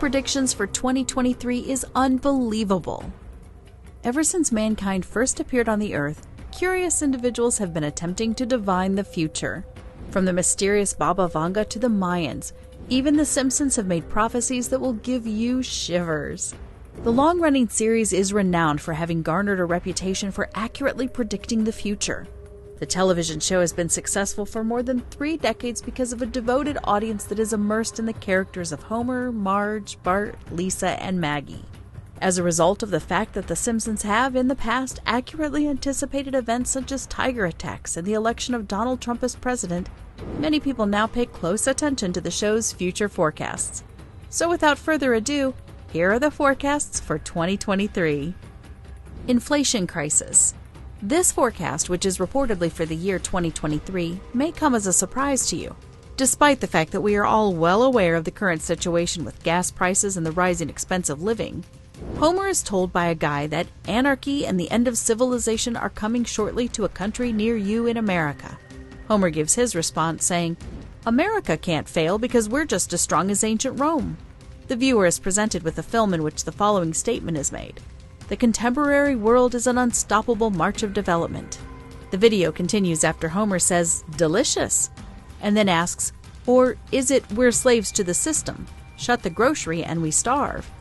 predictions for 2023 is unbelievable. Ever since mankind first appeared on the Earth, curious individuals have been attempting to divine the future. From the mysterious Baba Vanga to the Mayans, even the Simpsons have made prophecies that will give you shivers. The long-running series is renowned for having garnered a reputation for accurately predicting the future. The television show has been successful for more than 3 decades because of a devoted audience that is immersed in the characters of Homer, Marge, Bart, Lisa, and Maggie. As a result of the fact that The Simpsons have, in the past, accurately anticipated events such as tiger attacks and the election of Donald Trump as president, many people now pay close attention to the show's future forecasts. So without further ado, here are the forecasts for 2023. Inflation crisis. This forecast, which is reportedly for the year 2023, may come as a surprise to you, despite the fact that we are all well aware of the current situation with gas prices and the rising expense of living. Homer is told by a guy that anarchy and the end of civilization are coming shortly to a country near you in America. Homer gives his response saying, "America can't fail because we're just as strong as ancient Rome." The viewer is presented with a film in which the following statement is made: "The contemporary world is an unstoppable march of development." The video continues after Homer says, "Delicious," and then asks, "Or is it we're slaves to the system? Shut the grocery and we starve."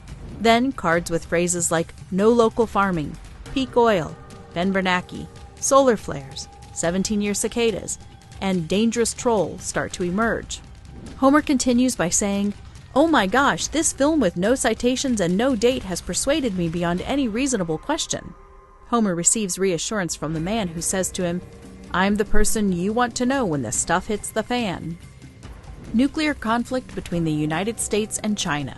Then cards with phrases like "no local farming," "peak oil," "Ben Bernanke," "solar flares," 17-year cicadas, and "dangerous troll" start to emerge. Homer continues by saying, "Oh my gosh, this film with no citations and no date has persuaded me beyond any reasonable question." Homer receives reassurance from the man who says to him, "I'm the person you want to know when the stuff hits the fan." Nuclear conflict between the United States and China.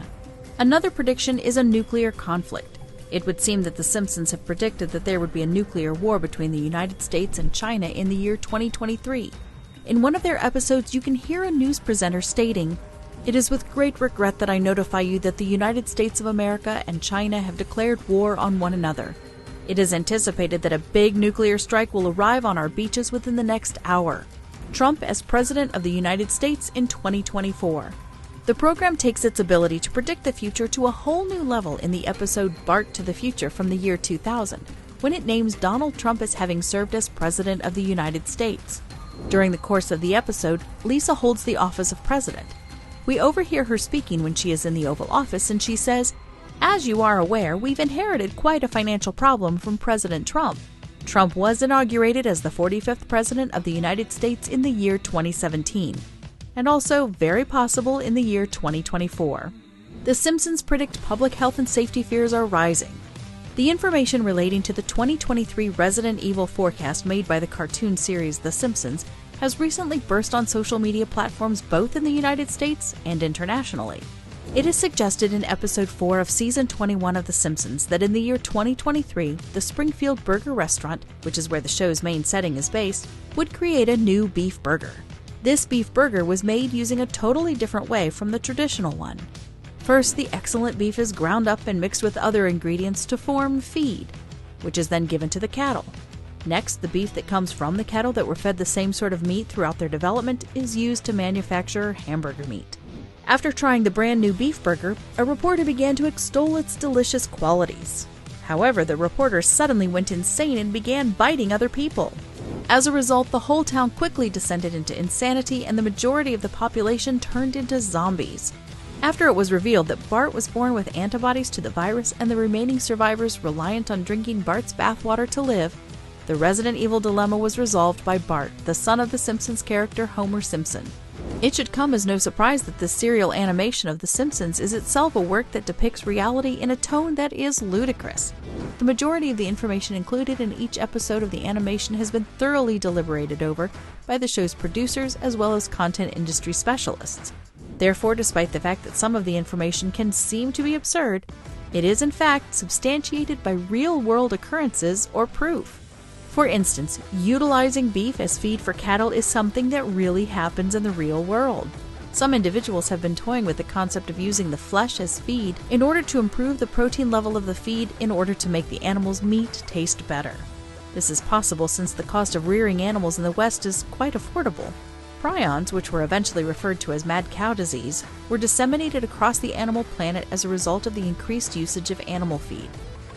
Another prediction is a nuclear conflict. It would seem that The Simpsons have predicted that there would be a nuclear war between the United States and China in the year 2023. In one of their episodes, you can hear a news presenter stating, "It is with great regret that I notify you that the United States of America and China have declared war on one another. It is anticipated that a big nuclear strike will arrive on our beaches within the next hour. Trump as President of the United States in 2024. The program takes its ability to predict the future to a whole new level in the episode Bart to the Future from the year 2000, when it names Donald Trump as having served as President of the United States. During the course of the episode, Lisa holds the office of President. We overhear her speaking when she is in the Oval Office, and she says, "As you are aware, we've inherited quite a financial problem from President Trump. Trump was inaugurated as the 45th President of the United States in the year 2017. And also very possible in the year 2024. The Simpsons predict public health and safety fears are rising. The information relating to the 2023 Resident Evil forecast made by the cartoon series The Simpsons has recently burst on social media platforms both in the United States and internationally. It is suggested in episode 4 of season 21 of The Simpsons that in the year 2023, the Springfield Burger restaurant, which is where the show's main setting is based, would create a new beef burger. This beef burger was made using a totally different way from the traditional one. First, the excellent beef is ground up and mixed with other ingredients to form feed, which is then given to the cattle. Next, the beef that comes from the cattle that were fed the same sort of meat throughout their development is used to manufacture hamburger meat. After trying the brand new beef burger, a reporter began to extol its delicious qualities. However, the reporter suddenly went insane and began biting other people. As a result, the whole town quickly descended into insanity and the majority of the population turned into zombies. After it was revealed that Bart was born with antibodies to the virus and the remaining survivors reliant on drinking Bart's bathwater to live, the Resident Evil dilemma was resolved by Bart, the son of the Simpsons character Homer Simpson. It should come as no surprise that this serial animation of The Simpsons is itself a work that depicts reality in a tone that is ludicrous. The majority of the information included in each episode of the animation has been thoroughly deliberated over by the show's producers as well as content industry specialists. Therefore, despite the fact that some of the information can seem to be absurd, it is in fact substantiated by real-world occurrences or proof. For instance, utilizing beef as feed for cattle is something that really happens in the real world. Some individuals have been toying with the concept of using the flesh as feed in order to improve the protein level of the feed in order to make the animal's meat taste better. This is possible since the cost of rearing animals in the West is quite affordable. Prions, which were eventually referred to as mad cow disease, were disseminated across the animal planet as a result of the increased usage of animal feed.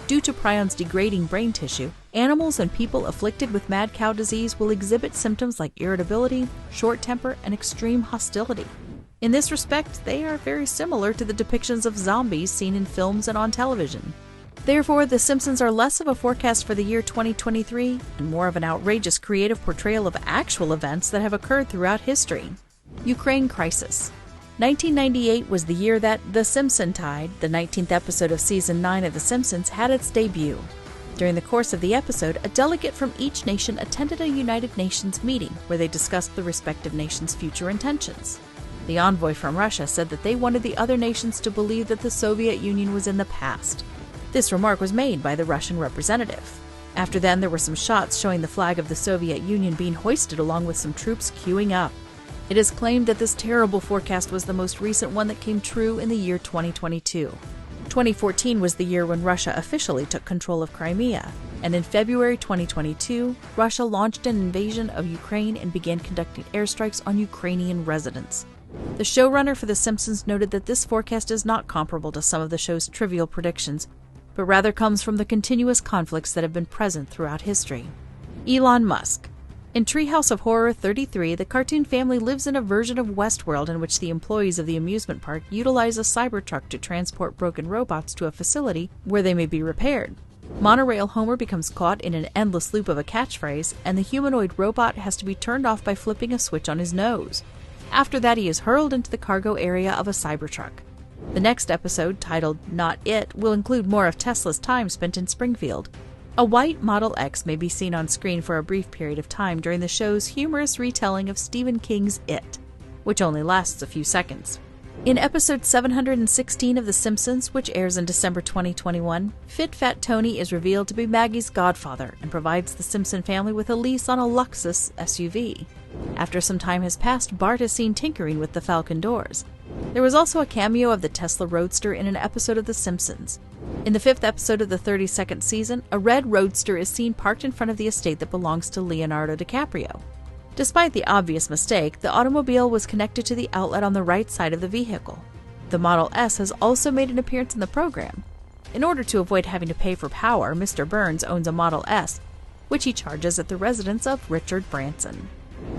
Due to prions degrading brain tissue, animals and people afflicted with mad cow disease will exhibit symptoms like irritability, short temper, and extreme hostility. In this respect, they are very similar to the depictions of zombies seen in films and on television. Therefore, The Simpsons are less of a forecast for the year 2023 and more of an outrageous creative portrayal of actual events that have occurred throughout history. Ukraine crisis. 1998 was the year that The Simpsons-tide, the 19th episode of Season 9 of The Simpsons, had its debut. During the course of the episode, a delegate from each nation attended a United Nations meeting where they discussed the respective nations' future intentions. The envoy from Russia said that they wanted the other nations to believe that the Soviet Union was in the past. This remark was made by the Russian representative. After then, there were some shots showing the flag of the Soviet Union being hoisted along with some troops queuing up. It is claimed that this terrible forecast was the most recent one that came true in the year 2022. 2014 was the year when Russia officially took control of Crimea, and in February 2022, Russia launched an invasion of Ukraine and began conducting airstrikes on Ukrainian residents. The showrunner for The Simpsons noted that this forecast is not comparable to some of the show's trivial predictions, but rather comes from the continuous conflicts that have been present throughout history. Elon Musk. In Treehouse of Horror 33, the cartoon family lives in a version of Westworld in which the employees of the amusement park utilize a Cybertruck to transport broken robots to a facility where they may be repaired. Monorail Homer becomes caught in an endless loop of a catchphrase, and the humanoid robot has to be turned off by flipping a switch on his nose. After that, he is hurled into the cargo area of a Cybertruck. The next episode, titled Not It, will include more of Tesla's time spent in Springfield. A white Model X may be seen on screen for a brief period of time during the show's humorous retelling of Stephen King's It, which only lasts a few seconds. In episode 716 of The Simpsons, which airs in December 2021, Fit Fat Tony is revealed to be Maggie's godfather and provides the Simpson family with a lease on a Lexus SUV. After some time has passed, Bart is seen tinkering with the Falcon doors. There was also a cameo of the Tesla Roadster in an episode of The Simpsons. In the 5th episode of the 32nd season, a red Roadster is seen parked in front of the estate that belongs to Leonardo DiCaprio. Despite the obvious mistake, the automobile was connected to the outlet on the right side of the vehicle. The Model S has also made an appearance in the program. In order to avoid having to pay for power, Mr. Burns owns a Model S, which he charges at the residence of Richard Branson.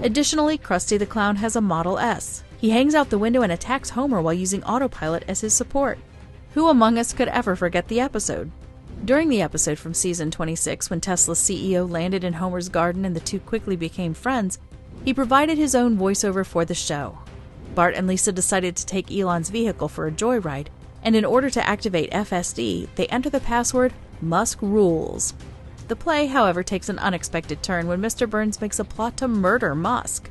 Additionally, Krusty the Clown has a Model S. He hangs out the window and attacks Homer while using autopilot as his support. Who among us could ever forget the episode? During the episode from season 26, when Tesla's CEO landed in Homer's garden and the two quickly became friends, he provided his own voiceover for the show. Bart and Lisa decided to take Elon's vehicle for a joyride, and in order to activate FSD, they enter the password Musk Rules. The play, however, takes an unexpected turn when Mr. Burns makes a plot to murder Musk.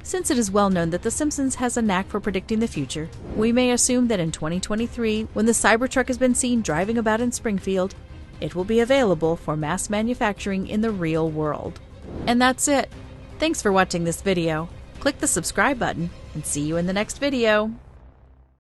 Since it is well known that The Simpsons has a knack for predicting the future, we may assume that in 2023, when the Cybertruck has been seen driving about in Springfield, it will be available for mass manufacturing in the real world. And that's it. Thanks for watching this video. Click the subscribe button and see you in the next video.